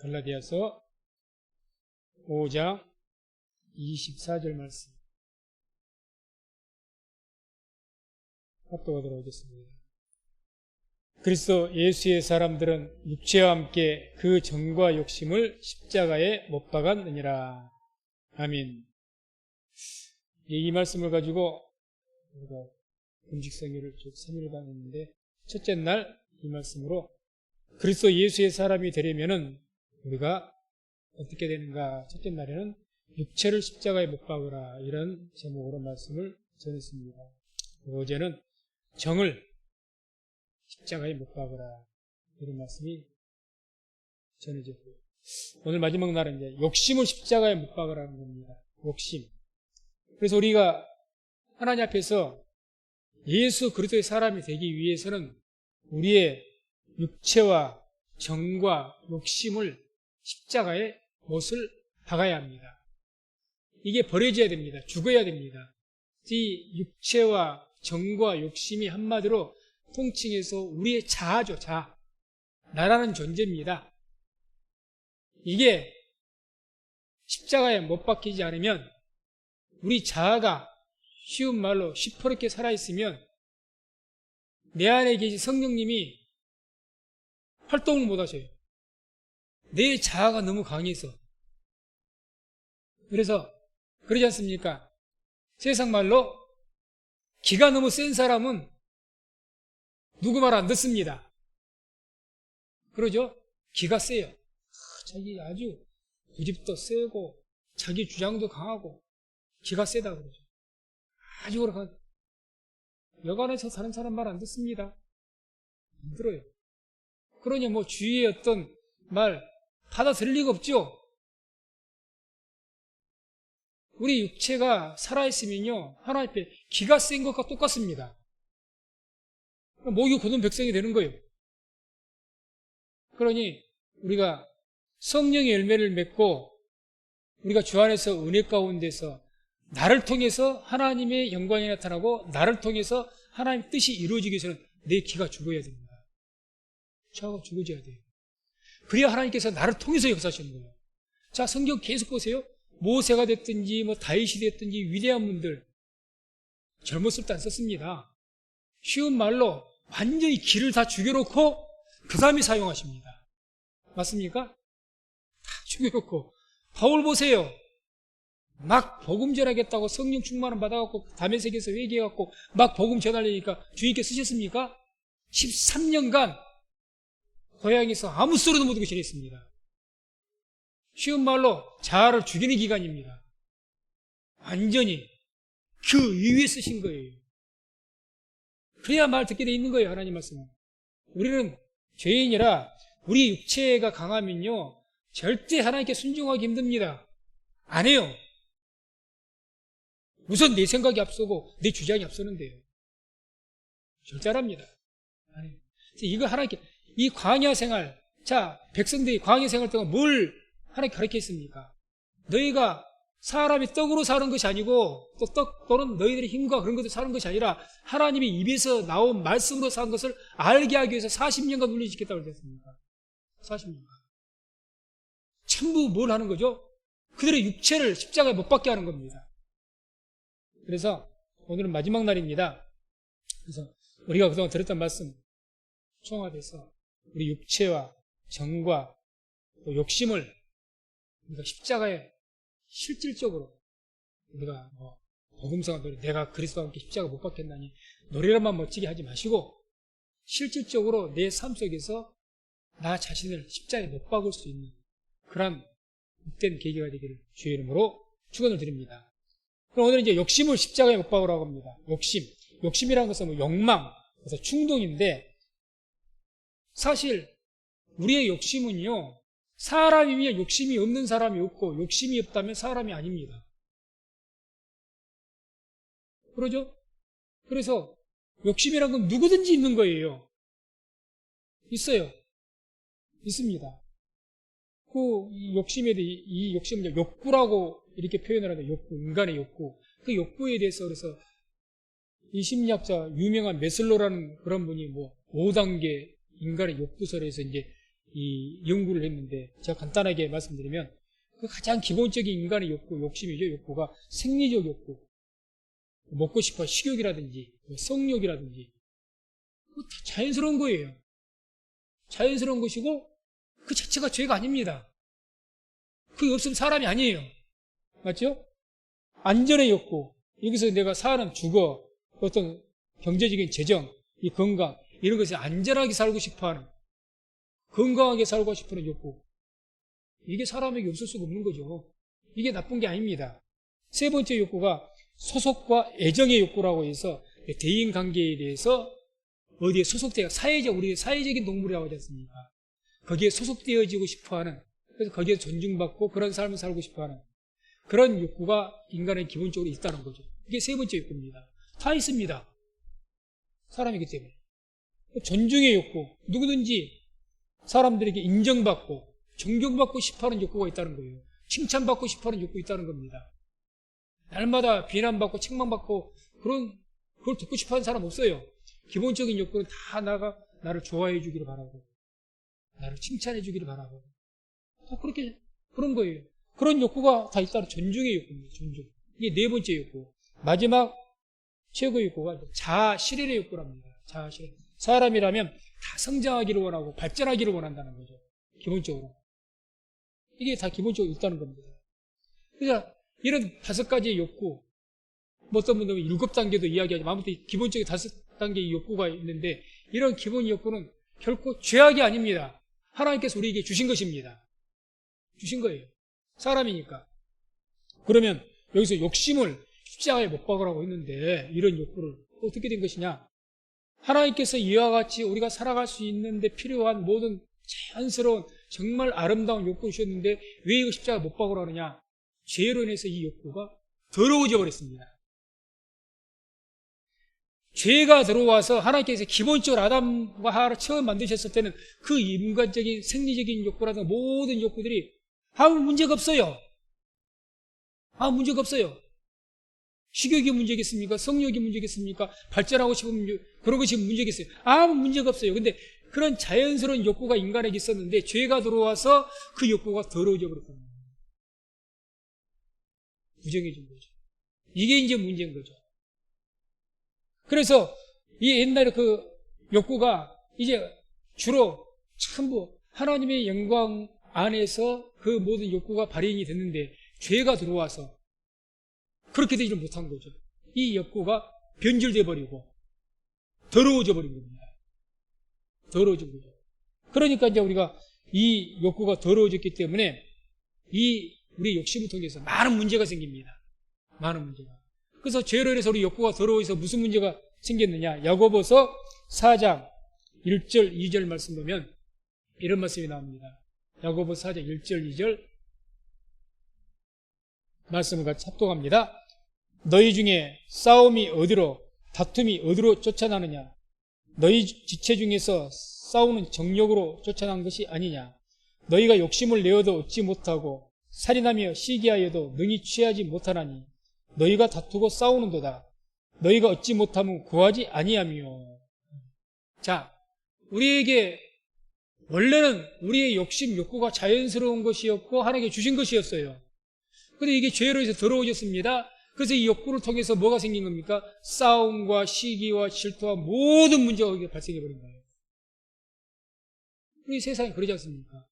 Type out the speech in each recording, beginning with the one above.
갈라디아서 5장 24절 말씀 합독하도록 하겠습니다. 그리스도 예수의 사람들은 육체와 함께 그 정과 욕심을 십자가에 못 박았느니라. 아멘. 이 말씀을 가지고 우리가 금식성회를 쭉 3일간 했는데, 첫째 날 이 말씀으로 그리스도 예수의 사람이 되려면은 우리가 어떻게 되는가? 첫째 날에는 육체를 십자가에 못 박으라, 이런 제목으로 말씀을 전했습니다. 어제는 정을 십자가에 못 박으라, 이런 말씀이 전해졌고요. 오늘 마지막 날은 이제 욕심을 십자가에 못 박으라는 겁니다. 욕심. 그래서 우리가 하나님 앞에서 예수 그리스도의 사람이 되기 위해서는 우리의 육체와 정과 욕심을 십자가에 못을 박아야 합니다. 이게 버려져야 됩니다. 죽어야 됩니다. 이 육체와 정과 욕심이 한마디로 통칭해서 우리의 자아죠. 자아. 나라는 존재입니다. 이게 십자가에 못 박히지 않으면, 우리 자아가 쉬운 말로 시퍼렇게 살아있으면 내 안에 계신 성령님이 활동을 못 하셔요. 내 자아가 너무 강해서. 그래서 그러지 않습니까? 세상 말로 기가 너무 센 사람은 누구 말 안 듣습니다. 그러죠? 기가 세요. 자기 아주 고집도 세고 자기 주장도 강하고 기가 세다 그러죠. 아주 그렇게 여간에서 사는 사람 말 안 듣습니다. 안 들어요. 그러니 뭐 주위의 어떤 말 받아들일 리가 없죠. 우리 육체가 살아있으면요, 하나님 앞에 기가 센 것과 똑같습니다. 목이 곧은 백성이 되는 거예요. 그러니 우리가 성령의 열매를 맺고 우리가 주 안에서 은혜 가운데서 나를 통해서 하나님의 영광이 나타나고 나를 통해서 하나님의 뜻이 이루어지기 위해서는 내 기가 죽어야 됩니다. 자아가 죽어져야 돼요. 그래야 하나님께서 나를 통해서 역사하시는 거예요. 자, 성경 계속 보세요. 모세가 됐든지 뭐 다윗이 됐든지 위대한 분들 젊었을 때 안 썼습니다. 쉬운 말로 완전히 기를 다 죽여놓고 그 다음에 사용하십니다. 맞습니까? 다 죽여놓고. 바울 보세요. 막 복음 전하겠다고 성령 충만을 받아갖고 다메섹에서 회개해갖고 막 복음 전하려니까 주님께 쓰셨습니까? 13년간 고향에서 아무 소리도 못하고 지냈습니다. 쉬운 말로 자아를 죽이는 기간입니다. 완전히 그 위에 쓰신 거예요. 그래야 말 듣게 돼 있는 거예요. 하나님 말씀은. 우리는 죄인이라 우리 육체가 강하면요 절대 하나님께 순종하기 힘듭니다. 안 해요. 우선 내 생각이 앞서고 내 주장이 앞서는데요. 절대 안 합니다. 안 해요. 이거 하나님께, 이 광야 생활, 자, 백성들이 광야 생활 동안 뭘 하나님께 가르쳤습니까? 너희가 사람이 떡으로 사는 것이 아니고 또 떡 또는 너희들의 힘과 그런 것으로 사는 것이 아니라 하나님의 입에서 나온 말씀으로 사는 것을 알게 하기 위해서 40년간 훈련시켰다고 그랬습니까? 40년간. 전부 뭘 하는 거죠? 그들의 육체를 십자가에 못 박게 하는 겁니다. 그래서 오늘은 마지막 날입니다. 그래서 우리가 그동안 들었던 말씀 총합해서 우리 육체와 정과 또 욕심을 우리가 십자가에 실질적으로 우리가 뭐 복음성한 노래, 내가 그리스도와 함께 십자가 못 박겠나니 노래로만 멋지게 하지 마시고 실질적으로 내 삶 속에서 나 자신을 십자가에 못 박을 수 있는 그런 복된 계기가 되기를 주의 이름으로 축원을 드립니다. 그럼 오늘 이제 욕심을 십자가에 못 박으라고 합니다. 욕심이라는 것은 뭐 욕망, 그래서 충동인데, 사실 우리의 욕심은요, 사람이면 욕심이 없는 사람이 없고 욕심이 없다면 사람이 아닙니다. 그러죠? 그래서 욕심이란 건 누구든지 있는 거예요. 있어요. 있습니다. 이 욕심에 대해, 이 욕심을 욕구라고 이렇게 표현을 하는데, 욕구, 인간의 욕구. 그 욕구에 대해서 그래서 이 심리학자 유명한 메슬로라는 그런 분이 뭐 5단계 인간의 욕구설에서 이제 이 연구를 했는데 제가 간단하게 말씀드리면 그 가장 기본적인 인간의 욕구, 욕심이죠. 욕구가 생리적 욕구, 먹고 싶어 식욕이라든지 성욕이라든지 다 자연스러운 거예요. 자연스러운 것이고 그 자체가 죄가 아닙니다. 그게 없으면 사람이 아니에요. 맞죠? 안전의 욕구, 여기서 내가 사람 주거, 어떤 경제적인 재정, 이 건강 이런 것에 안전하게 살고 싶어하는, 건강하게 살고 싶어하는 욕구, 이게 사람에게 없을 수가 없는 거죠. 이게 나쁜 게 아닙니다. 세 번째 욕구가 소속과 애정의 욕구라고 해서 대인관계에 대해서 어디에 소속되어 사회적, 우리 사회적인 동물이라고 하지 않습니까? 거기에 소속되어지고 싶어하는, 그래서 거기에 존중받고 그런 삶을 살고 싶어하는 그런 욕구가 인간의 기본적으로 있다는 거죠. 이게 세 번째 욕구입니다. 다 있습니다. 사람이기 때문에. 존중의 욕구, 누구든지 사람들에게 인정받고 존경받고 싶어하는 욕구가 있다는 거예요. 칭찬받고 싶어하는 욕구 있다는 겁니다. 날마다 비난받고 책망받고 그걸 듣고 싶어하는 사람 없어요. 기본적인 욕구는 다 나를 좋아해 주기를 바라고 나를 칭찬해 주기를 바라고 다 그렇게 그런 거예요. 그런 욕구가 다 있다는 존중의 욕구입니다. 존중. 이게 네 번째 욕구. 마지막 최고의 욕구가 자아 실현의 욕구랍니다. 자아 실현. 사람이라면 다 성장하기를 원하고 발전하기를 원한다는 거죠. 기본적으로. 이게 다 기본적으로 있다는 겁니다. 그러니까 이런 5가지의 욕구, 뭐 어떤 분들은 7단계도 이야기하지만 아무튼 기본적인 5단계의 욕구가 있는데 이런 기본 욕구는 결코 죄악이 아닙니다. 하나님께서 우리에게 주신 것입니다. 주신 거예요. 사람이니까. 그러면 여기서 욕심을 십자가에 못 박으라고 했는데 이런 욕구를 어떻게 된 것이냐? 하나님께서 이와 같이 우리가 살아갈 수 있는데 필요한 모든 자연스러운 정말 아름다운 욕구를 주셨는데 왜 이거 십자가 못 박으라고 하느냐? 죄로 인해서 이 욕구가 더러워져 버렸습니다. 죄가 들어와서 하나님께서 기본적으로 아담과 하와를 처음 만드셨을 때는 그 인간적인 생리적인 욕구라든가 모든 욕구들이 아무 문제가 없어요. 아무 문제가 없어요. 식욕이 문제겠습니까? 성욕이 문제겠습니까? 발전하고 싶은 그런 것이 문제겠어요? 아무 문제가 없어요. 근데 그런 자연스러운 욕구가 인간에게 있었는데 죄가 들어와서 그 욕구가 더러워져 버렸다는 거예요. 부정해진 거죠. 이게 이제 문제인 거죠. 그래서 이 옛날에 그 욕구가 이제 주로 전부 하나님의 영광 안에서 그 모든 욕구가 발현이 됐는데 죄가 들어와서 그렇게 되지를 못한 거죠. 이 욕구가 변질돼 버리고 더러워져 버린 겁니다. 더러워진 거죠. 그러니까 이제 우리가 이 욕구가 더러워졌기 때문에 이 우리 욕심을 통해서 많은 문제가 생깁니다. 많은 문제가. 그래서 죄로 인해서 우리 욕구가 더러워져서 무슨 문제가 생겼느냐? 야고보서 4장 1절 2절 말씀 보면 이런 말씀이 나옵니다. 야고보서 4장 1절 2절 말씀을 같이 합독합니다. 너희 중에 싸움이 어디로 다툼이 어디로 쫓아나느냐? 너희 지체 중에서 싸우는 정욕으로 쫓아난 것이 아니냐? 너희가 욕심을 내어도 얻지 못하고 살인하며 시기하여도 능히 취하지 못하나니 너희가 다투고 싸우는도다. 너희가 얻지 못하면 구하지 아니하며. 자, 우리에게 원래는 우리의 욕심, 욕구가 자연스러운 것이었고 하나님께 주신 것이었어요. 그런데 이게 죄로 해서 더러워졌습니다. 그래서 이 욕구를 통해서 뭐가 생긴 겁니까? 싸움과 시기와 질투와 모든 문제가 거기에 발생해버린 거예요. 우리 세상이 그러지 않습니까?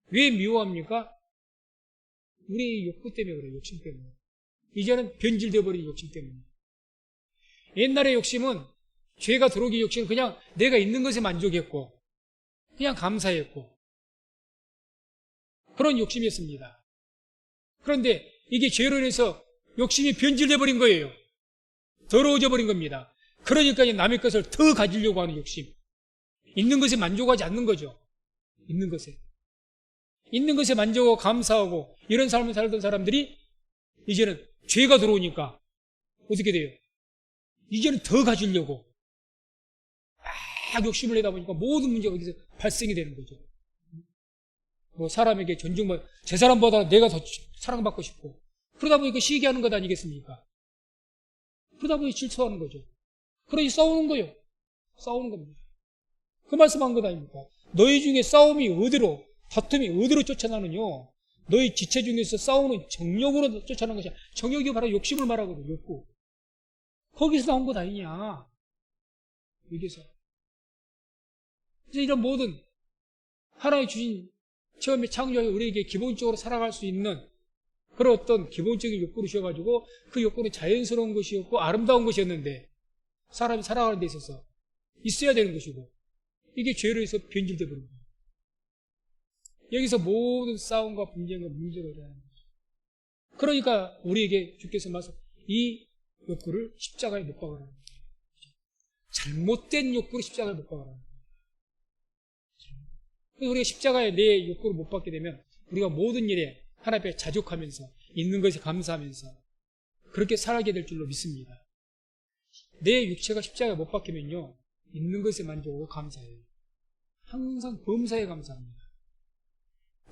왜 미워합니까? 우리 욕구 때문에 그래요. 욕심 때문에. 이제는 변질되어 버린 욕심 때문에. 옛날의 욕심은 죄가 들어오기 욕심은 그냥 내가 있는 것에 만족했고 그냥 감사했고 그런 욕심이었습니다. 그런데 이게 죄로 인해서 욕심이 변질되어 버린 거예요. 더러워져 버린 겁니다. 그러니까 남의 것을 더 가지려고 하는 욕심. 있는 것에 만족하지 않는 거죠. 있는 것에 만족하고 감사하고 이런 삶을 살던 사람들이 이제는 죄가 들어오니까 어떻게 돼요? 이제는 더 가지려고 막 욕심을 내다 보니까 모든 문제가 여기서 발생이 되는 거죠. 뭐 사람에게 존중받, 제 사람보다 내가 더 사랑받고 싶고 그러다 보니까 시기하는 것 아니겠습니까? 그러다 보니 질투하는 거죠. 그러니 싸우는 거예요. 싸우는 겁니다. 그 말씀한 것 아닙니까? 너희 중에 싸움이 어디로, 다툼이 어디로 쫓아나느뇨? 너희 지체 중에서 싸우는 정욕으로 쫓아나는 것이야. 정욕이 바로 욕심을 말하거든, 욕구. 거기서 나온 것 아니냐. 여기서. 그래서 이런 모든 하나의 주신 처음에 창조하여 우리에게 기본적으로 살아갈 수 있는 그런 어떤 기본적인 욕구를 주셔가지고 그 욕구는 자연스러운 것이었고 아름다운 것이었는데 사람이 살아가는 데 있어서 있어야 되는 것이고 이게 죄로 해서 변질되어 버린 거예요. 여기서 모든 싸움과 분쟁과 문제가 일어나는 거죠. 그러니까 우리에게 주께서 말씀 이 욕구를 십자가에 못 박으라는 거예요. 잘못된 욕구를 십자가에 못 박으라는 거예요. 우리가 십자가에 내 욕구를 못 받게 되면 우리가 모든 일에 하나님 앞에 자족하면서 있는 것에 감사하면서 그렇게 살아가게 될 줄로 믿습니다. 내 육체가 십자가에 못 박히면요 있는 것에 만족하고 감사해요. 항상 범사에 감사합니다.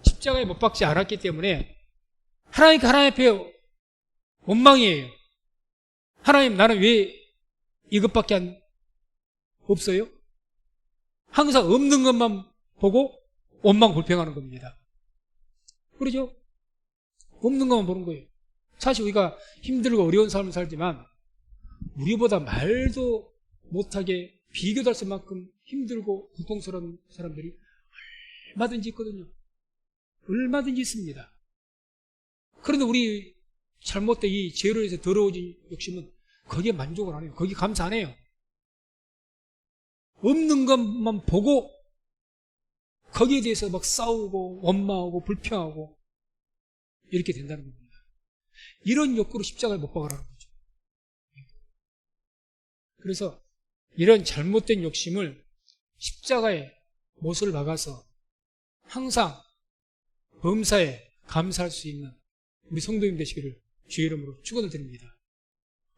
십자가에 못 박지 않았기 때문에 하나님 앞에 원망이에요. 하나님 나는 왜 이것밖에 없어요? 항상 없는 것만 보고 원망 불평하는 겁니다. 그러죠? 없는 것만 보는 거예요. 사실 우리가 힘들고 어려운 삶을 살지만 우리보다 말도 못하게 비교도 할 수만큼 힘들고 고통스러운 사람들이 얼마든지 있거든요. 얼마든지 있습니다. 그런데 우리 잘못된 이 죄로 해서 더러워진 욕심은 거기에 만족을 안 해요. 거기에 감사 안 해요. 없는 것만 보고 거기에 대해서 막 싸우고 원망하고 불평하고 이렇게 된다는 겁니다. 이런 욕구로 십자가에 못 박으라는 거죠. 그래서 이런 잘못된 욕심을 십자가에 못을 박아서 항상 범사에 감사할 수 있는 우리 성도님 되시기를 주의 이름으로 축원을 드립니다.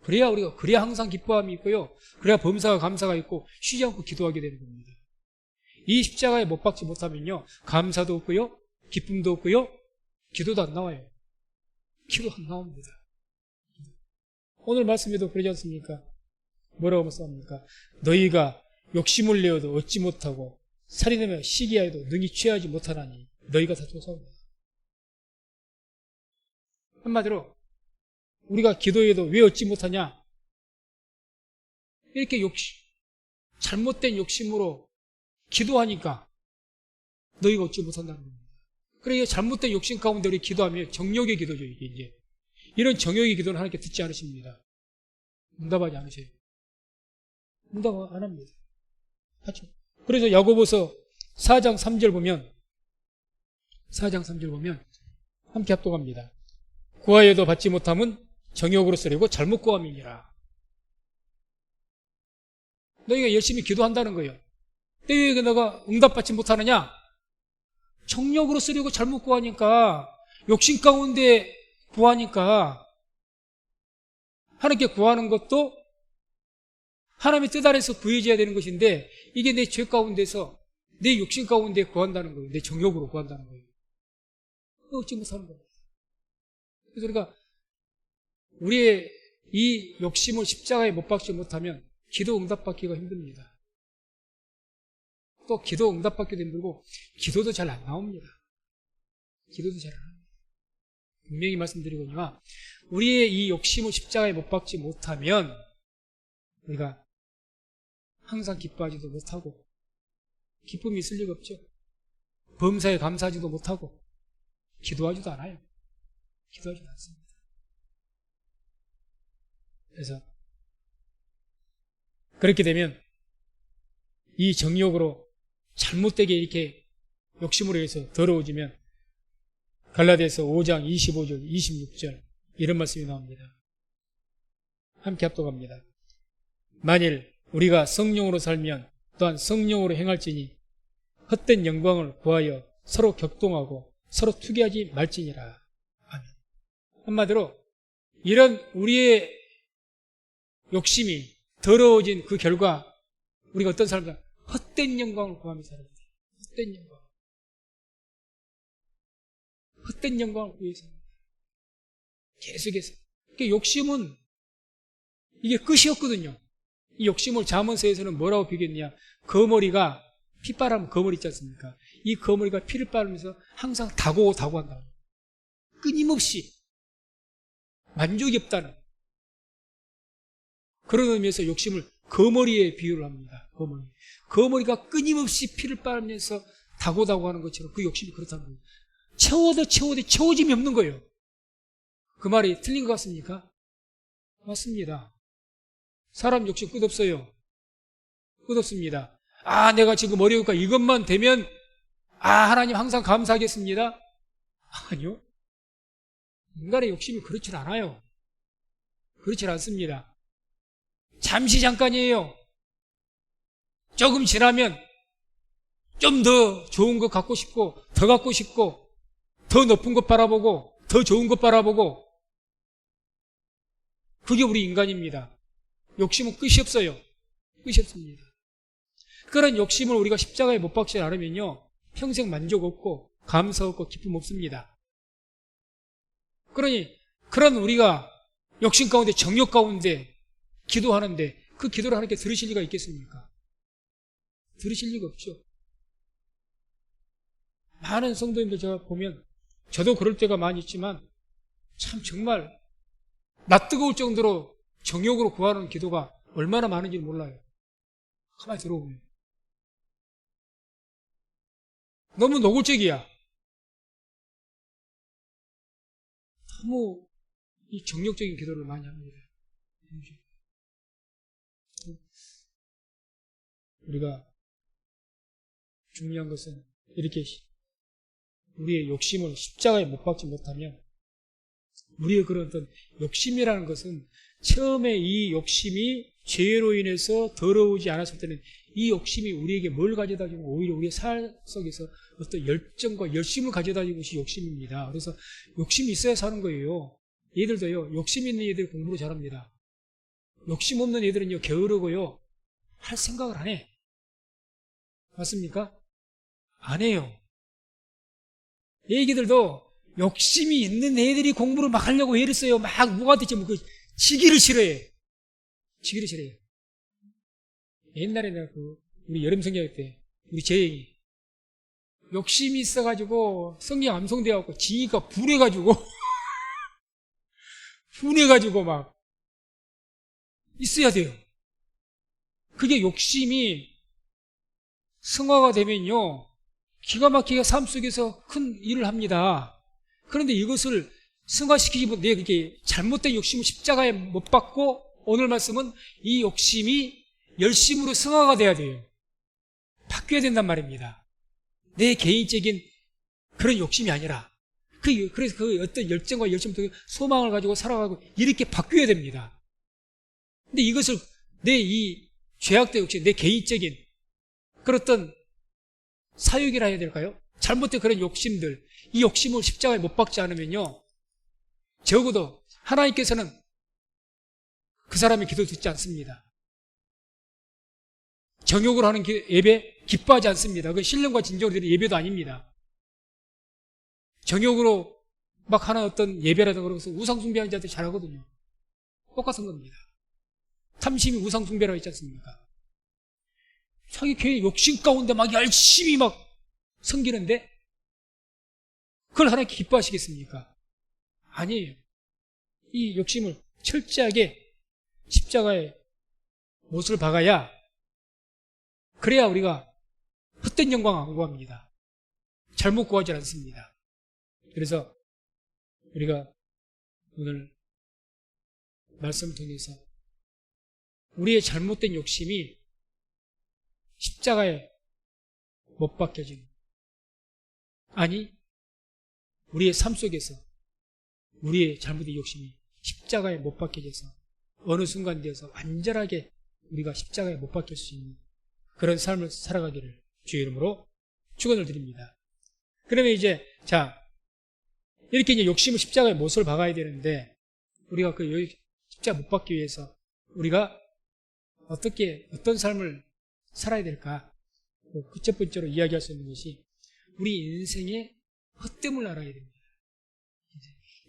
그래야 항상 기뻐함이 있고요. 그래야 범사와 감사가 있고 쉬지 않고 기도하게 되는 겁니다. 이 십자가에 못 박지 못하면요 감사도 없고요 기쁨도 없고요 기도도 안 나와요. 기도 안 나옵니다. 오늘 말씀에도 그러지 않습니까? 뭐라고 말씀합니까? 너희가 욕심을 내어도 얻지 못하고 살인하며 시기하여도 능히 취하지 못하나니 너희가 다 조사한다. 한마디로 우리가 기도해도 왜 얻지 못하냐? 이렇게 잘못된 욕심으로 기도하니까 너희가 얻지 못한다는 겁니다. 그러니까 잘못된 욕심 가운데 우리 기도하면 정욕의 기도죠. 이게 이제 이런 정욕의 기도는 하나님께 듣지 않으십니다. 응답하지 않으세요. 응답 안 합니다. 그렇죠? 그래서 야고보서 4장 3절 보면 함께 합독합니다. 구하여도 받지 못함은 정욕으로 쓰려고 잘못 구함이니라. 너희가 열심히 기도한다는 거예요. 왜 내가 응답받지 못하느냐? 정욕으로 쓰려고 잘못 구하니까 욕심 가운데 구하니까 하나님께 구하는 것도 하나님의 뜻 아래서 구해져야 되는 것인데 이게 내 죄 가운데서 내 욕심 가운데 구한다는 거예요. 내 정욕으로 구한다는 거예요. 얻지 못하는 겁니다. 그래서 우리가 우리의 이 욕심을 십자가에 못 박지 못하면 기도 응답받기가 힘듭니다. 또 기도 응답받기도 힘들고 기도도 잘 안 나옵니다. 기도도 잘 안 나옵니다. 분명히 말씀드리거니와 우리의 이 욕심을 십자가에 못 박지 못하면 우리가 항상 기뻐하지도 못하고 기쁨이 있을 리가 없죠. 범사에 감사하지도 못하고 기도하지도 않아요. 기도하지도 않습니다. 그래서 그렇게 되면 이 정욕으로 잘못되게 이렇게 욕심으로 해서 더러워지면 갈라디아서 5장 25절 26절 이런 말씀이 나옵니다. 함께 합독합니다. 만일 우리가 성령으로 살면 또한 성령으로 행할지니 헛된 영광을 구하여 서로 격동하고 서로 투기하지 말지니라. 아멘. 한마디로 이런 우리의 욕심이 더러워진 그 결과 우리가 어떤 삶이다? 헛된 영광을 구하며 살아야 돼요. 헛된 영광. 헛된 영광을 구해서 계속해서. 그러니까 욕심은 이게 끝이 없거든요. 이 욕심을 잠언서에서는 뭐라고 비교했냐? 거머리가 핏바람 거머리 있지 않습니까? 이 거머리가 피를 빨으면서 항상 다고 한다. 끊임없이 만족이 없다는 그런 의미에서 욕심을 거머리에 비유를 합니다. 거머리가 끊임없이 피를 빨으면서 다고 하는 것처럼 그 욕심이 그렇다는 거예요. 채워도 채워짐이 없는 거예요. 그 말이 틀린 것 같습니까? 맞습니다. 사람 욕심 끝없어요. 끝없습니다. 내가 지금 어려우니까 이것만 되면 하나님 항상 감사하겠습니다. 아니요. 인간의 욕심이 그렇지 않아요. 그렇지 않습니다. 잠시 잠깐이에요. 조금 지나면 좀 더 좋은 것 갖고 싶고, 더 갖고 싶고, 더 높은 것 바라보고, 더 좋은 것 바라보고, 그게 우리 인간입니다. 욕심은 끝이 없어요. 끝이 없습니다. 그런 욕심을 우리가 십자가에 못 박지 않으면요, 평생 만족 없고, 감사 없고, 기쁨 없습니다. 그러니, 그런 우리가 욕심 가운데, 정욕 가운데 기도하는데, 그 기도를 하나님께 들으실 리가 있겠습니까? 들으실 리가 없죠. 많은 성도님들 제가 보면, 저도 그럴 때가 많이 있지만, 참 정말 낯뜨거울 정도로 정욕으로 구하는 기도가 얼마나 많은지 몰라요. 가만히 들어보면. 너무 노골적이야. 너무 이 정욕적인 기도를 많이 합니다. 우리가 중요한 것은 이렇게 우리의 욕심을 십자가에 못 박지 못하면 우리의 그런 어떤 욕심이라는 것은 처음에 이 욕심이 죄로 인해서 더러우지 않았을 때는 이 욕심이 우리에게 뭘 가져다 주면 오히려 우리의 삶 속에서 어떤 열정과 열심을 가져다 주는 것이 욕심입니다. 그래서 욕심이 있어야 사는 거예요. 얘들도요, 욕심 있는 애들 공부를 잘합니다. 욕심 없는 애들은요, 게으르고요, 할 생각을 안 해. 맞습니까? 안 해요. 애기들도 욕심이 있는 애들이 공부를 막 하려고 애를 써요. 막 누구한테 지금 지기를 싫어해. 지기를 싫어해. 옛날에 내가 우리 여름 성경할 때 우리 재영이 욕심이 있어가지고 성경 암송되어갖고 지기가 분해가지고 막 있어야 돼요. 그게 욕심이 승화가 되면요, 기가 막히게 삶 속에서 큰 일을 합니다. 그런데 이것을 승화시키지 못해 그게 잘못된 욕심을 십자가에 못 박고, 오늘 말씀은 이 욕심이 열심으로 승화가 돼야 돼요. 바뀌어야 된단 말입니다. 내 개인적인 그런 욕심이 아니라 그래서 그 어떤 열정과 열심, 소망을 가지고 살아가고 이렇게 바뀌어야 됩니다. 근데 이것을 내 이 죄악된 욕심, 내 개인적인 그런 어떤 사욕이라 해야 될까요? 잘못된 그런 욕심들, 이 욕심을 십자가에 못 박지 않으면요, 적어도 하나님께서는 그 사람의 기도 듣지 않습니다. 정욕으로 하는 예배 기뻐하지 않습니다. 그건 신령과 진정으로 드리는 예배도 아닙니다. 정욕으로 막 하는 어떤 예배라든가 그런 것은 우상숭배하는 자들이 잘하거든요. 똑같은 겁니다. 탐심이 우상숭배라고 있지 않습니까? 자기 교회 욕심 가운데 막 열심히 막 섬기는데 그걸 하나님께 기뻐하시겠습니까? 아니에요. 이 욕심을 철저하게 십자가에 못을 박아야, 그래야 우리가 헛된 영광 안 구합니다. 잘못 구하지 않습니다. 그래서 우리가 오늘 말씀을 통해서 우리의 잘못된 욕심이 십자가에 못 박혀진, 아니 우리의 삶 속에서 우리의 잘못된 욕심이 십자가에 못 박혀져서 어느 순간 되어서 완전하게 우리가 십자가에 못 박힐 수 있는 그런 삶을 살아가기를 주의 이름으로 축원을 드립니다. 그러면 이제 이렇게 이제 욕심을 십자가에 못을 박아야 되는데, 우리가 그 십자가 못 박기 위해서 우리가 어떤 삶을 살아야 될까? 그 첫 번째로 이야기할 수 있는 것이 우리 인생의 헛됨을 알아야 됩니다.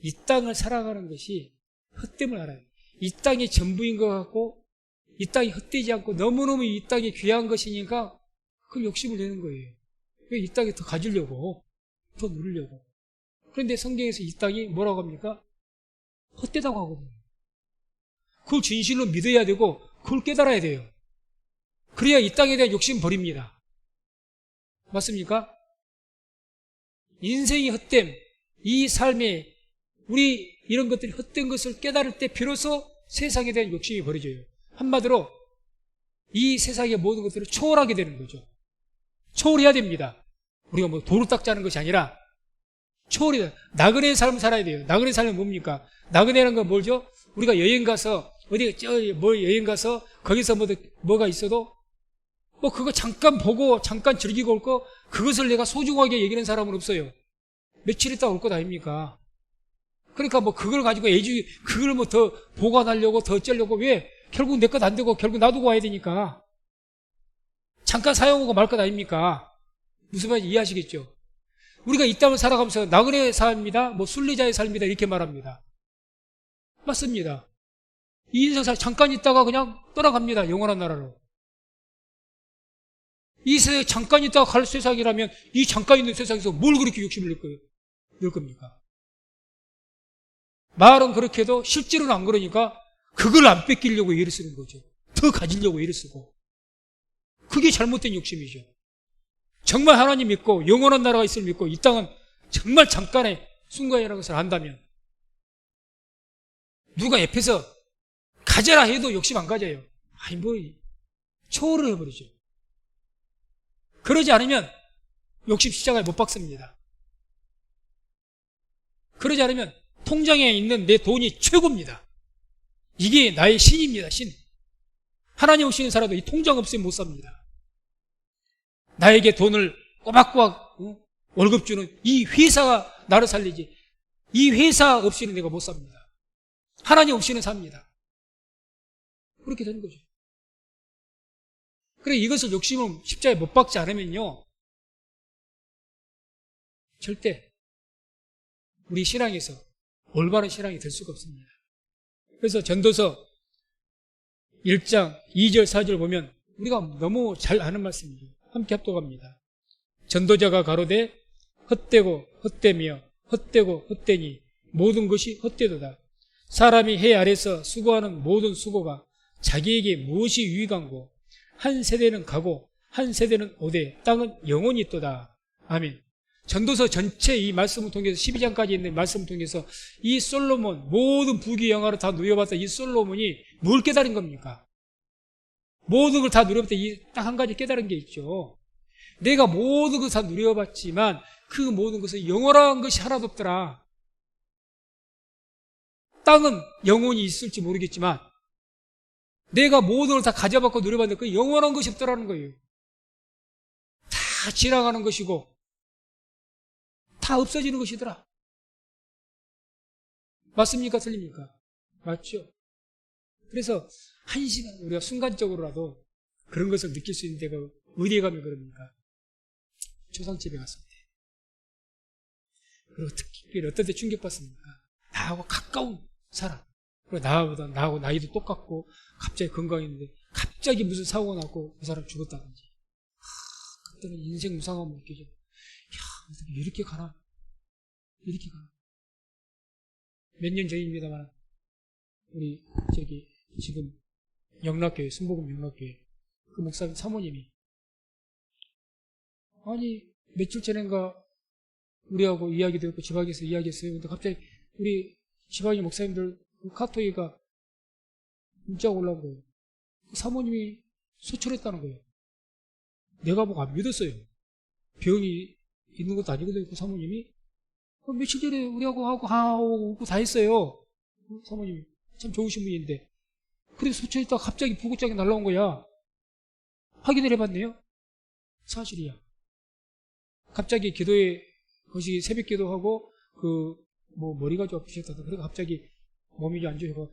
이 땅을 살아가는 것이 헛됨을 알아야 돼요. 이 땅이 전부인 것 같고 이 땅이 헛되지 않고 너무너무 이 땅이 귀한 것이니까 그럼 욕심을 내는 거예요. 왜 이 땅에 더 가지려고, 더 누리려고. 그런데 성경에서 이 땅이 뭐라고 합니까? 헛되다고 하거든요. 그걸 진실로 믿어야 되고 그걸 깨달아야 돼요. 그래야 이 땅에 대한 욕심 버립니다. 맞습니까? 인생이 헛됨, 이 삶에 우리 이런 것들이 헛된 것을 깨달을 때 비로소 세상에 대한 욕심이 버려져요. 한마디로 이 세상의 모든 것들을 초월하게 되는 거죠. 초월해야 됩니다. 우리가 뭐 도를 닦자는 것이 아니라 초월해야 돼요. 나그네의 삶을 살아야 돼요. 나그네의 삶은 뭡니까? 나그네라는 건 뭐죠? 우리가 여행 가서 어디 뭐 여행 가서 거기서 뭐가 있어도 뭐 그거 잠깐 보고 잠깐 즐기고 올 거 그것을 내가 소중하게 여기는 사람은 없어요. 며칠 있다 올 것 아닙니까? 그러니까 뭐 그걸 가지고 그걸 뭐 더 보관하려고 더 쩌려고 왜? 결국 내 것 안 되고 결국 놔두고 와야 되니까 잠깐 사용하고 말 것 아닙니까? 무슨 말인지 이해하시겠죠? 우리가 이 땅을 살아가면서 나그네의 삶이다, 뭐 순례자의 삶이다 이렇게 말합니다. 맞습니다. 이 인생 잠깐 있다가 그냥 떠나갑니다. 영원한 나라로. 이 세상에 잠깐 있다가 갈 세상이라면 이 잠깐 있는 세상에서 뭘 그렇게 욕심을 낼 겁니까? 말은 그렇게 해도 실제로는 안 그러니까 그걸 안 뺏기려고 애를 쓰는 거죠. 더 가지려고 애를 쓰고. 그게 잘못된 욕심이죠. 정말 하나님 믿고 영원한 나라가 있음을 믿고 이 땅은 정말 잠깐의 순간이라는 것을 안다면 누가 옆에서 가져라 해도 욕심 안 가져요. 아니 뭐 초월을 해버리죠. 그러지 않으면 욕심 시장을 못 박습니다. 그러지 않으면 통장에 있는 내 돈이 최고입니다. 이게 나의 신입니다. 신. 하나님 없이는 살아도 이 통장 없으면 못 삽니다. 나에게 돈을 꼬박꼬박 월급 주는 이 회사가 나를 살리지 이 회사 없이는 내가 못 삽니다. 하나님 없이는 삽니다. 그렇게 되는 거죠. 그래 이것을 욕심을 십자가에 못 박지 않으면요 절대 우리 신앙에서 올바른 신앙이 될 수가 없습니다. 그래서 전도서 1장 2절 4절 보면 우리가 너무 잘 아는 말씀이죠. 함께 합독합니다. 전도자가 가로되 헛되고 헛되며 헛되고 헛되니 모든 것이 헛되도다. 사람이 해 아래서 수고하는 모든 수고가 자기에게 무엇이 유익한고 한 세대는 가고 한 세대는 오되 땅은 영원히 있도다. 아멘. 전도서 전체 이 말씀을 통해서 12장까지 있는 말씀을 통해서 이 솔로몬 모든 부귀 영화를 다 누려봤던 이 솔로몬이 뭘 깨달은 겁니까? 모든 걸 다 누려봤더니 이 딱 한 가지 깨달은 게 있죠. 내가 모든 것을 다 누려봤지만 그 모든 것은 영원한 것이 하나도 없더라. 땅은 영원히 있을지 모르겠지만 내가 모든 걸 다 가져봤고 누려봤는데 그 영원한 것이 없더라는 거예요. 다 지나가는 것이고 다 없어지는 것이더라. 맞습니까? 틀립니까? 맞죠? 그래서 한 시간 우리가 순간적으로라도 그런 것을 느낄 수 있는 데가 어디에 가면 그럽니까? 초상집에 갔을 때. 그리고 특히 어떤 때 충격받습니까? 나하고 가까운 사람. 그리고 나하고 나이도 똑같고 갑자기 건강했는데 갑자기 무슨 사고가 났고 그 사람 죽었다든지. 그때는 인생 무상함을 느끼죠. 야, 어떻게 이렇게 가나? 이렇게 가나? 몇 년 전입니다만 우리 지금 영락교회 순복음 영락교회 그 목사님 사모님이 아니 며칠 전인가 우리하고 이야기도 했고 지방에서 이야기했어요. 근데 갑자기 우리 지방의 목사님들 그 카톡에가 문자가 올라온 거예요. 그 사모님이 소출했다는 거예요. 내가 보고 안 믿었어요. 병이 있는 것도 아니거든요. 그 사모님이 며칠 전에 우리하고 하고 다 했어요. 그 사모님이 참 좋으신 분인데 그래서 소출했다가 갑자기 부고장이 날라온 거야. 확인을 해봤네요. 사실이야. 갑자기 기도에 거시 새벽 기도하고 머리가 좀 아프셨다. 그래서 갑자기 몸이 좀 안 좋아서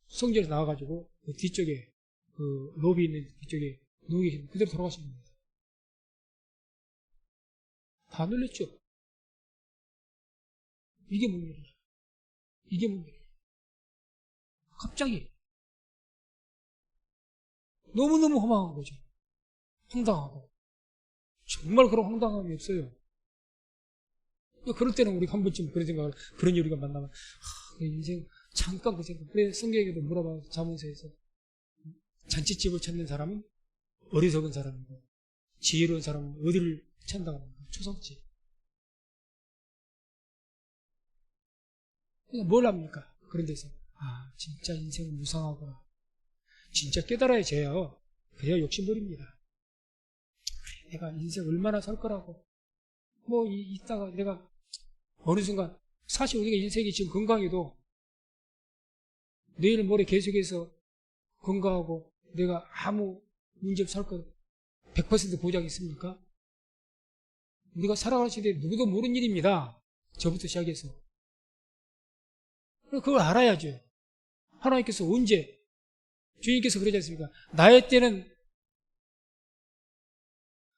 성전에서 나와가지고 그 뒤쪽에 그 로비 있는 뒤쪽에 누워 계시는데 그대로 돌아가신 겁니다. 다 놀랬죠. 이게 뭔 일이야? 이게 뭔 일이야? 갑자기 너무너무 허망한 거죠. 황당하고 정말 그런 황당함이 없어요. 그럴 때는 우리가 한 번쯤 그런 생각을, 그런 우리가 만나면, 인생 잠깐 그 생각. 그래, 성경에도 물어봐, 자문서에서. 잔치집을 찾는 사람은 어리석은 사람이고, 지혜로운 사람은 어디를 찾는다고 합니까? 초성집. 그러니까 뭘 합니까? 그런 데서. 진짜 인생은 무상하구나. 진짜 깨달아야 돼요. 그래야 욕심부립니다. 내가 인생 얼마나 살 거라고. 이따가 내가 어느 순간, 사실 우리가 인생이 지금 건강해도 내일 모레 계속해서 건강하고 내가 아무 문제 없이 살 거 100% 보장이 있습니까? 우리가 살아갈 시대에 누구도 모르는 일입니다. 저부터 시작해서. 그걸 알아야죠. 하나님께서 언제, 주님께서 그러지 않습니까? 나의 때는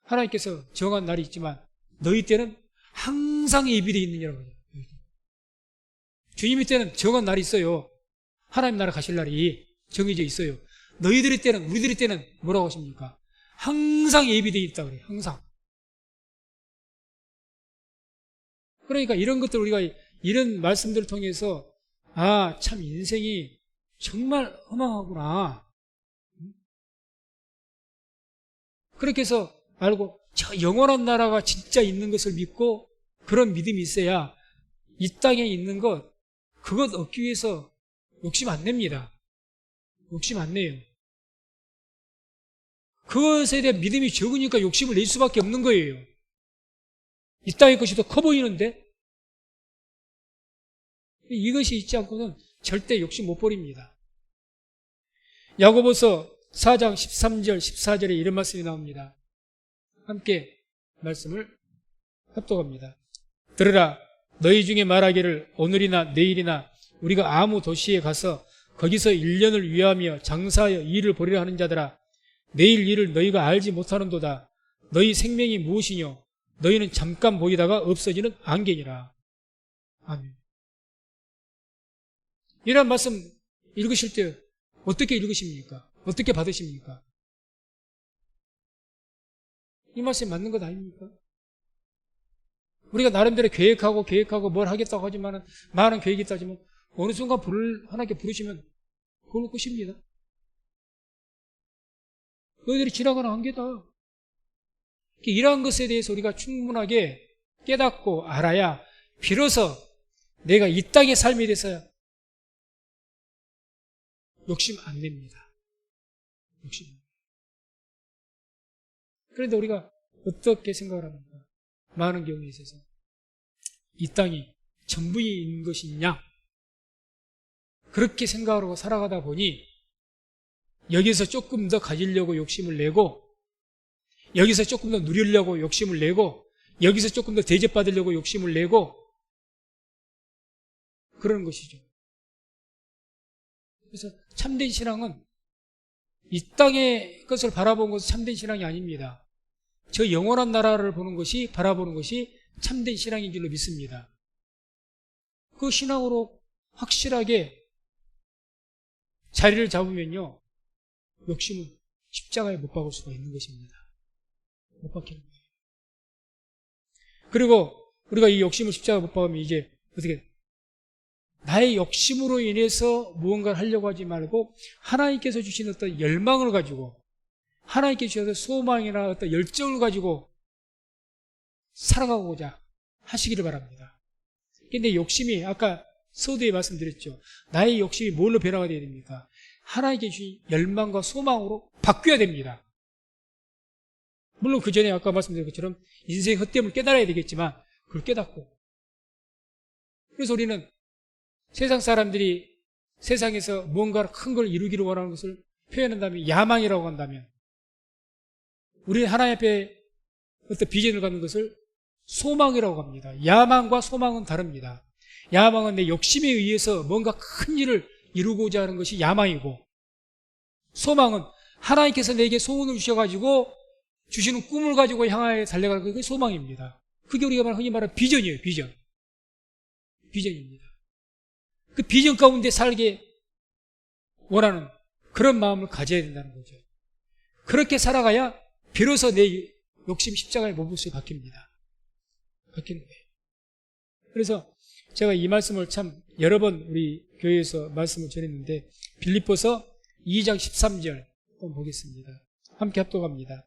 하나님께서 정한 날이 있지만 너희 때는 항상 예비되어 있느냐고 하죠. 주님의 때는 정한 날이 있어요. 하나님 나라 가실 날이 정해져 있어요. 너희들의 때는, 우리들의 때는 뭐라고 하십니까? 항상 예비되어 있다 그래요. 항상. 그러니까 이런 것들 우리가 이런 말씀들을 통해서 참 인생이 정말 허망하구나. 그렇게 해서 알고 저 영원한 나라가 진짜 있는 것을 믿고 그런 믿음이 있어야 이 땅에 있는 것, 그것 얻기 위해서 욕심 안 냅니다. 욕심 안 내요. 그것에 대한 믿음이 적으니까 욕심을 낼 수밖에 없는 거예요. 이 땅의 것이 더 커 보이는데 이것이 있지 않고는 절대 욕심 못 버립니다. 야고보서 4장 13절 14절에 이런 말씀이 나옵니다. 함께 말씀을 합독합니다. 들으라, 너희 중에 말하기를 오늘이나 내일이나 우리가 아무 도시에 가서 거기서 1년을 위하며 장사하여 일을 벌이려 하는 자들아, 내일 일을 너희가 알지 못하는도다. 너희 생명이 무엇이뇨? 너희는 잠깐 보이다가 없어지는 안개니라. 아멘. 이런 말씀 읽으실 때 어떻게 읽으십니까? 어떻게 받으십니까? 이 말씀이 맞는 것 아닙니까? 우리가 나름대로 계획하고 뭘 하겠다고 하지만 많은 계획이 있다 하지만 어느 순간 하나님께 부르시면 그걸로 끝입니다. 너희들이 지나가는 한계다. 이러한 것에 대해서 우리가 충분하게 깨닫고 알아야 비로소 내가 이 땅의 삶에 대해서 욕심 안 냅니다. 욕심. 그런데 우리가 어떻게 생각을 합니까? 많은 경우에 있어서 이 땅이 전부인 것이냐? 그렇게 생각하고 살아가다 보니 여기서 조금 더 가지려고 욕심을 내고, 여기서 조금 더 누리려고 욕심을 내고, 여기서 조금 더 대접받으려고 욕심을 내고 그러는 것이죠. 그래서 참된 신앙은 이 땅의 것을 바라보는 것은 참된 신앙이 아닙니다. 저 영원한 나라를 보는 것이, 바라보는 것이 참된 신앙인 줄로 믿습니다. 그 신앙으로 확실하게 자리를 잡으면요, 욕심은 십자가에 못 박을 수가 있는 것입니다. 못 박히는 거예요. 그리고 우리가 이 욕심을 십자가에 못 박으면 이제 어떻게, 나의 욕심으로 인해서 무언가를 하려고 하지 말고 하나님께서 주신 어떤 열망을 가지고, 하나님께서 주신 소망이나 어떤 열정을 가지고 살아가고자 하시기를 바랍니다. 근데 욕심이, 아까 서두에 말씀드렸죠. 나의 욕심이 뭘로 변화가 되어야 됩니까? 하나님께 주신 열망과 소망으로 바뀌어야 됩니다. 물론 그 전에 아까 말씀드린 것처럼 인생의 헛됨을 깨달아야 되겠지만 그걸 깨닫고, 그래서 우리는 세상 사람들이 세상에서 무언가 큰 걸 이루기를 원하는 것을 표현한다면 야망이라고 한다면, 우리는 하나님 앞에 어떤 비전을 갖는 것을 소망이라고 합니다. 야망과 소망은 다릅니다. 야망은 내 욕심에 의해서 뭔가 큰 일을 이루고자 하는 것이 야망이고, 소망은 하나님께서 내게 소원을 주셔가지고 주시는 꿈을 가지고 향하여 달려가는 그게 소망입니다. 그게 우리가 흔히 말하는 비전이에요. 비전입니다. 그 비전 가운데 살게 원하는 그런 마음을 가져야 된다는 거죠. 그렇게 살아가야 비로소 내 욕심 십자가의 모습이 바뀝니다. 바뀌는 거예요. 그래서 제가 이 말씀을 참 여러 번 우리 교회에서 말씀을 전했는데 빌립보서 2장 13절 한번 보겠습니다. 함께 합독합니다.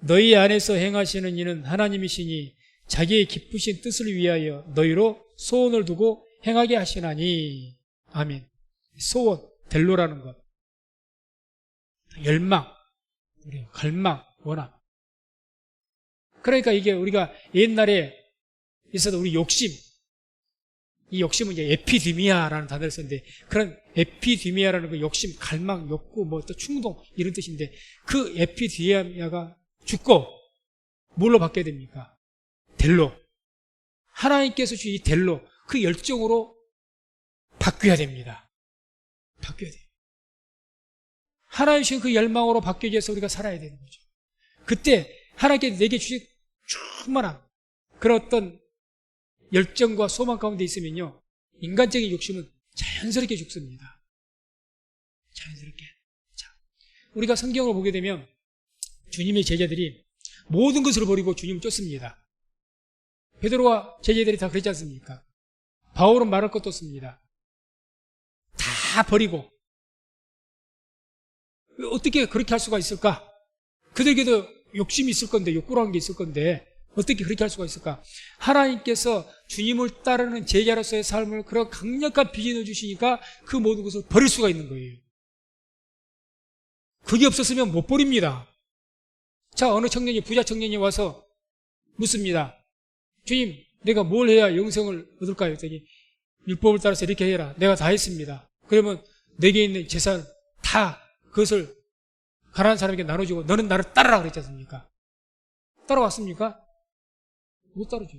너희 안에서 행하시는 이는 하나님이시니 자기의 기쁘신 뜻을 위하여 너희로 소원을 두고 행하게 하시나니. 아멘. 소원, 델로라는 것. 열망, 갈망, 원함. 그러니까 이게 우리가 옛날에 있어도 우리 욕심, 이 욕심은 이제 에피디미아라는 단어를 썼는데 그런 에피디미아라는 그 욕심, 갈망, 욕구, 뭐 또 충동 이런 뜻인데 그 에피디미아가 죽고 뭘로 바뀌어야 됩니까? 델로. 하나님께서 주신 이 델로, 그 열정으로 바뀌어야 됩니다. 바뀌어야 돼요. 하나님 주신 그 열망으로 바뀌기 위해서 우리가 살아야 되는 거죠. 그때 하나님께 내게 주신 충만한 그런 어떤 열정과 소망 가운데 있으면요, 인간적인 욕심은 자연스럽게 죽습니다. 자연스럽게. 자, 우리가 성경을 보게 되면 주님의 제자들이 모든 것을 버리고 주님을 쫓습니다. 베드로와 제자들이 다 그랬지 않습니까? 바울은 말할 것도 없습니다. 다 버리고. 어떻게 그렇게 할 수가 있을까? 그들에게도 욕심이 있을 건데, 욕구라는 게 있을 건데 어떻게 그렇게 할 수가 있을까? 하나님께서 주님을 따르는 제자로서의 삶을 그런 강력한 비전을 주시니까 그 모든 것을 버릴 수가 있는 거예요. 그게 없었으면 못 버립니다. 자, 어느 청년이, 부자 청년이 와서 묻습니다. 주님, 내가 뭘 해야 영생을 얻을까요? 했더니 율법을 따라서 이렇게 해라. 내가 다 했습니다. 그러면 내게 있는 재산 다 그것을 가난한 사람에게 나눠주고 너는 나를 따르라 그랬지 않습니까? 따라왔습니까? 못 따르죠.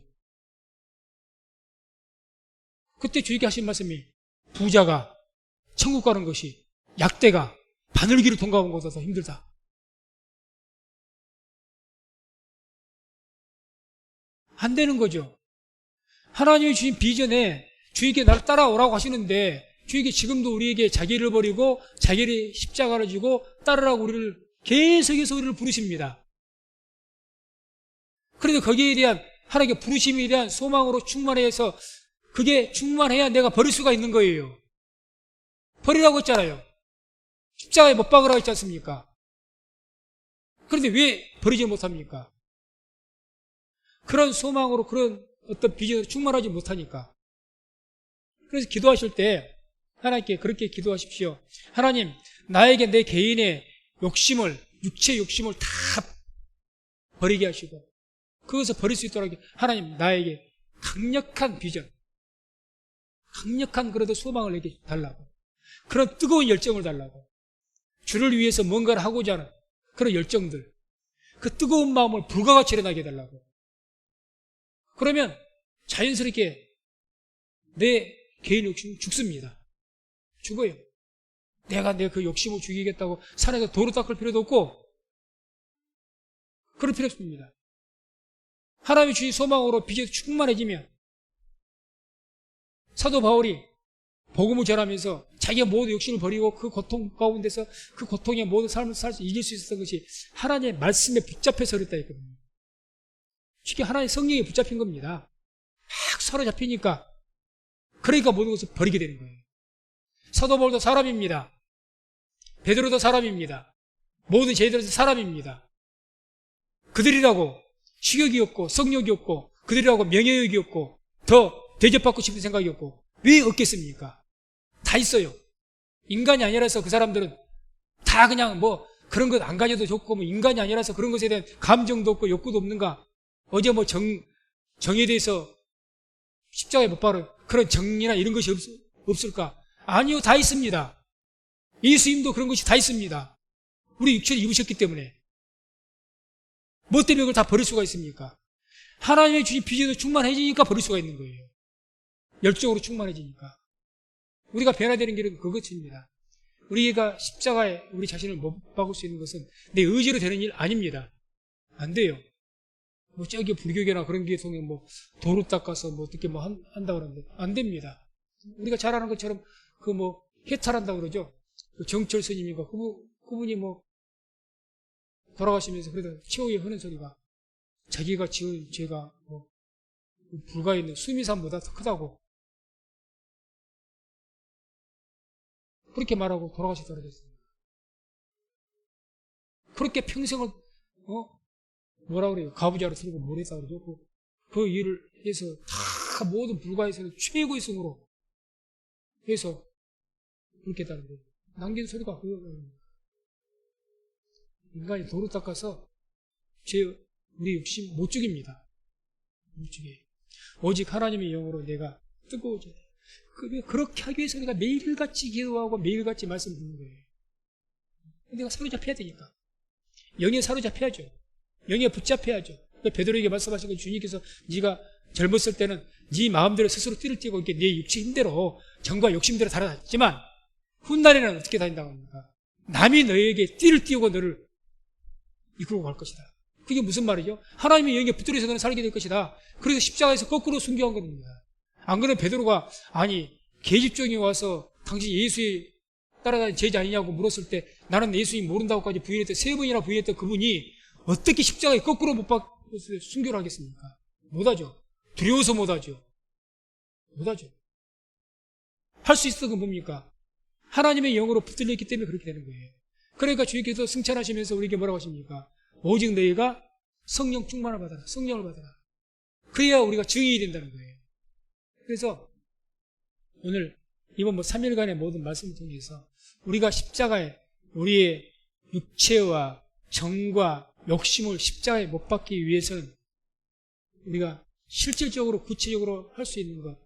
그때 주님께 하신 말씀이 부자가 천국 가는 것이 약대가 바늘길을 통과하는 것보다 더 힘들다. 안 되는 거죠. 하나님이 주신 비전에 주에게 나를 따라오라고 하시는데 주에게 지금도 우리에게 자기를 버리고 자기를 십자가를 지고 따르라고 우리를 계속해서 우리를 부르십니다. 그런데 거기에 대한 하나님의 부르심에 대한 소망으로 충만해서 그게 충만해야 내가 버릴 수가 있는 거예요. 버리라고 했잖아요. 십자가에 못 박으라고 했지 않습니까? 그런데 왜 버리지 못합니까? 그런 소망으로 그런 어떤 비전으로 충만하지 못하니까. 그래서 기도하실 때 하나님께 그렇게 기도하십시오. 하나님, 나에게 내 개인의 욕심을, 육체의 욕심을 다 버리게 하시고 그것을 버릴 수 있도록 하나님, 나에게 강력한 비전, 강력한 그래도 소망을 내게 달라고, 그런 뜨거운 열정을 달라고, 주를 위해서 뭔가를 하고자 하는 그런 열정들, 그 뜨거운 마음을 불과같이 일어나게 해달라고. 그러면 자연스럽게 내 개인 욕심은 죽습니다. 죽어요. 내가 내 그 욕심을 죽이겠다고 산에서 도로 닦을 필요도 없고 그럴 필요 없습니다. 하나님의 주신 소망으로 비전이 충만해지면 사도 바울이 복음을 전하면서 자기가 모든 욕심을 버리고 그 고통 가운데서 그 고통의 모든 삶을 이길 수 있었던 것이 하나님의 말씀에 붙잡혀서 그랬다 했거든요. 쉽게 하나님의 성령에 붙잡힌 겁니다. 막 사로잡히니까, 그러니까 모든 것을 버리게 되는 거예요. 사도 바울도 사람입니다. 베드로도 사람입니다. 모든 제자들도 사람입니다. 그들이라고 식욕이 없고 성욕이 없고 그들이라고 명예욕이 없고 더 대접받고 싶은 생각이 없고 왜 없겠습니까? 다 있어요. 인간이 아니라서 그 사람들은 다 그냥 뭐 그런 것 안 가져도 좋고 뭐 인간이 아니라서 그런 것에 대한 감정도 없고 욕구도 없는가? 어제 뭐 정에 대해서 십자가에 못 박은 그런 정의나 이런 것이 없을까? 아니요, 다 있습니다. 예수님도 그런 것이 다 있습니다. 우리 육체를 입으셨기 때문에. 뭐 때문에 그걸 다 버릴 수가 있습니까? 하나님의 주신 비전으로 충만해지니까 버릴 수가 있는 거예요. 열정으로 충만해지니까. 우리가 변화되는 길은 그것입니다. 우리가 십자가에 우리 자신을 못 박을 수 있는 것은 내 의지로 되는 일 아닙니다. 안 돼요. 뭐 저기 불교계나 그런 게 통해 뭐 도로 닦아서 뭐 어떻게 뭐 한다고 그러는데 안 됩니다. 우리가 잘 아는 것처럼 그 뭐 해탈한다고 그러죠. 그 정철 스님인가 그분이 뭐 돌아가시면서 그래도 최후에 하는 소리가 자기가 지은 죄가 뭐 불가에 있는 수미산보다 더 크다고 그렇게 말하고 돌아가셨다고 그랬습니다. 그렇게 평생을 뭐라 그래요? 가부좌로 들고 모래사로 놓고 그 일을 해서 다 모든 불가에서 최고의 승으로 해서 그렇게 했다는 거예요. 남긴 소리가 그거예요. 인간이 도로 닦아서 우리 욕심 못 죽입니다. 못 죽여요. 오직 하나님의 영으로 내가 뜨거워져야 돼. 그렇게 하기 위해서 내가 매일같이 기도하고 매일같이 말씀 듣는 거예요. 내가 사로잡혀야 되니까. 영에 사로잡혀야죠. 영에 붙잡혀야죠. 베드로에게 말씀하신 건 주님께서 네가 젊었을 때는 네 마음대로 스스로 띠를 띠고 이렇게 네 육체 힘대로 정과 욕심대로 달아났지만 훗날에는 어떻게 다닌다고 합니까? 남이 너에게 띠를 띠우고 너를 이끌고 갈 것이다. 그게 무슨 말이죠? 하나님의 영에 붙들어서 너는 살게 될 것이다. 그래서 십자가에서 거꾸로 순교한 겁니다. 안 그러면 베드로가 아니 계집종이 와서 당신 예수의 따라다니는 제자 아니냐고 물었을 때 나는 예수님 모른다고까지 부인했던 3번이나 부인했던 그분이 어떻게 십자가에 거꾸로 못 박혀서 순교를 하겠습니까? 못하죠. 두려워서 못하죠. 못하죠. 할 수 있었던 건 뭡니까? 하나님의 영으로 붙들려 있기 때문에 그렇게 되는 거예요. 그러니까 주님께서 승천하시면서 우리에게 뭐라고 하십니까? 오직 너희가 성령 충만을 받아라. 성령을 받아라. 그래야 우리가 증인이 된다는 거예요. 그래서 오늘 이번 3일간의 모든 말씀을 통해서 우리가 십자가에 우리의 육체와 정과 욕심을 십자가에 못 박기 위해서는 우리가 실질적으로 구체적으로 할 수 있는 것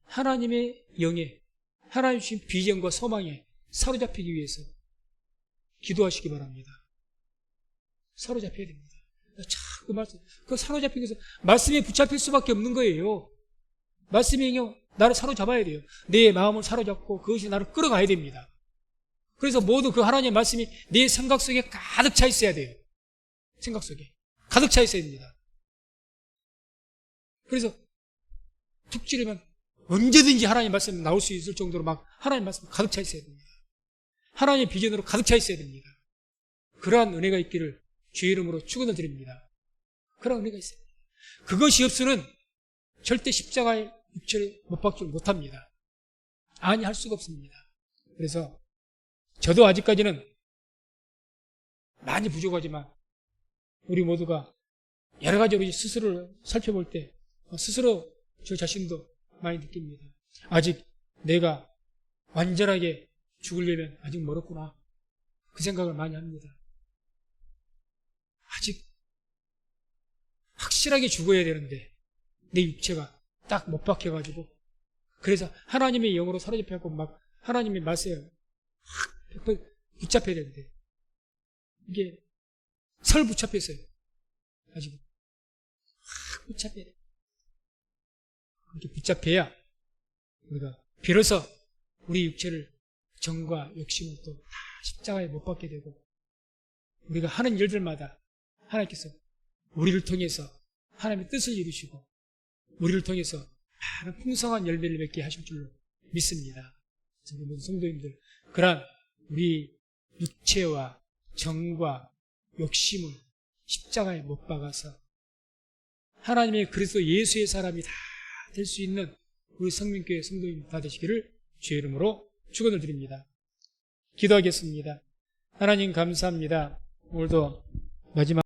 하나님의 영에 하나님 주신 비전과 소망에 사로잡히기 위해서 기도하시기 바랍니다. 사로잡혀야 됩니다. 그 말씀, 그 사로잡히기 위해서 말씀에 붙잡힐 수밖에 없는 거예요. 말씀이 나를 사로잡아야 돼요. 내 마음을 사로잡고 그것이 나를 끌어가야 됩니다. 그래서 모두 그 하나님의 말씀이 내 생각 속에 가득 차 있어야 돼요. 생각 속에 가득 차 있어야 됩니다. 그래서 툭 찌르면 언제든지 하나님 말씀이 나올 수 있을 정도로 막 하나님 말씀이 가득 차 있어야 됩니다. 하나님의 비전으로 가득 차 있어야 됩니다. 그러한 은혜가 있기를 주의 이름으로 축원을 드립니다. 그런 은혜가 있어요. 그것이 없으면 절대 십자가에 육체를 못 박지 못합니다. 아니 할 수가 없습니다. 그래서 저도 아직까지는 많이 부족하지만 우리 모두가 여러 가지로 스스로를 살펴볼 때 스스로 저 자신도 많이 느낍니다. 아직 내가 완전하게 죽으려면 아직 멀었구나. 그 생각을 많이 합니다. 아직 확실하게 죽어야 되는데 내 육체가 딱 못 박혀가지고 그래서 하나님의 영으로 사로잡혀갖고 막 하나님의 말씀에 100% 붙잡혀야 되는데 이게 설 붙잡혔어요. 가지고 붙잡혀야 돼. 이렇게 붙잡혀야 우리가 비로소 우리 육체를 정과 욕심을 또 십자가에 못 박게 되고 우리가 하는 일들마다 하나님께서 우리를 통해서 하나님의 뜻을 이루시고 우리를 통해서 많은 풍성한 열매를 맺게 하실 줄로 믿습니다. 모든 성도님들 그러한 우리 육체와 정과 욕심을 십자가에 못 박아서 하나님의 그리스도 예수의 사람이 다 될 수 있는 우리 성민교회 성도님 다 되시기를 주의 이름으로 축원을 드립니다. 기도하겠습니다. 하나님 감사합니다. 오늘도 마지막